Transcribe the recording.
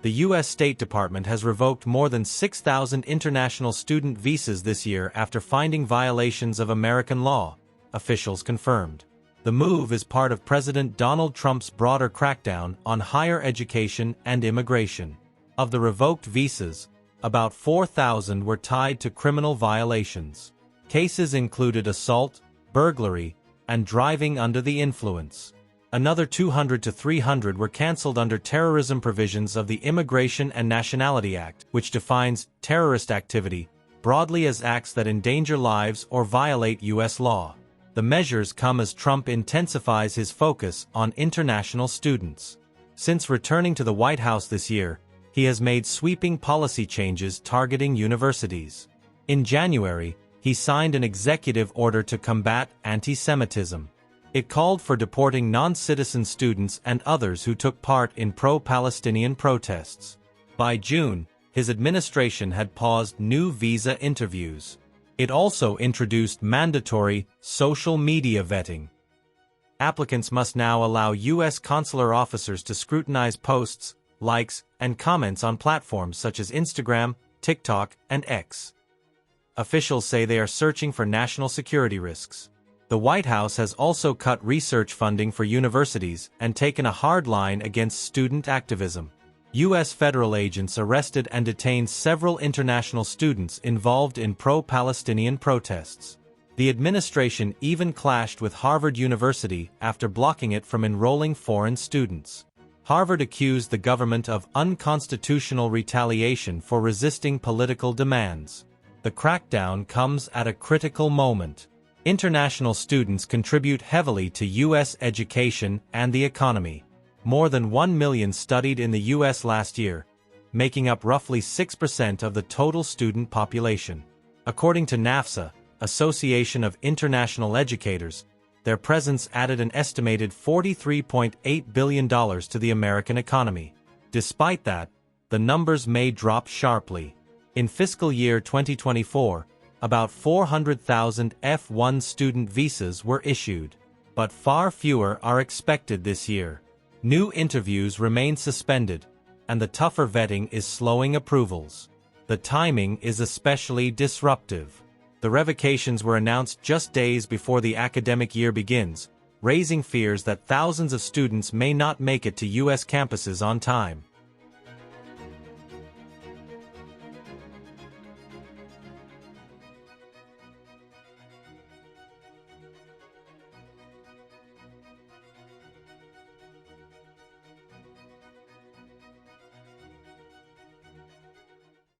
The U.S. State Department has revoked more than 6,000 international student visas this year after finding violations of American law, officials confirmed. The move is part of President Donald Trump's broader crackdown on higher education and immigration. Of the revoked visas, about 4,000 were tied to criminal violations. Cases included assault, burglary, and driving under the influence. Another 200 to 300 were canceled under terrorism provisions of the Immigration and Nationality Act, which defines terrorist activity broadly as acts that endanger lives or violate U.S. law. The measures come as Trump intensifies his focus on international students. Since returning to the White House this year, he has made sweeping policy changes targeting universities. In January, he signed an executive order to combat anti-Semitism. It called for deporting non-citizen students and others who took part in pro-Palestinian protests. By June, his administration had paused new visa interviews. It also introduced mandatory social media vetting. Applicants must now allow U.S. consular officers to scrutinize posts, likes, and comments on platforms such as Instagram, TikTok, and X. Officials say they are searching for national security risks. The White House has also cut research funding for universities and taken a hard line against student activism. U.S. federal agents arrested and detained several international students involved in pro-Palestinian protests. The administration even clashed with Harvard University after blocking it from enrolling foreign students. Harvard accused the government of unconstitutional retaliation for resisting political demands. The crackdown comes at a critical moment. International students contribute heavily to U.S. education and the economy. More than 1 million studied in the U.S. last year, making up roughly 6% of the total student population. According to NAFSA, Association of International Educators, their presence added an estimated $43.8 billion to the American economy. Despite that, the numbers may drop sharply. In fiscal year 2024, about 400,000 F-1 student visas were issued, but far fewer are expected this year. New interviews remain suspended, and the tougher vetting is slowing approvals. The timing is especially disruptive. The revocations were announced just days before the academic year begins, raising fears that thousands of students may not make it to U.S. campuses on time.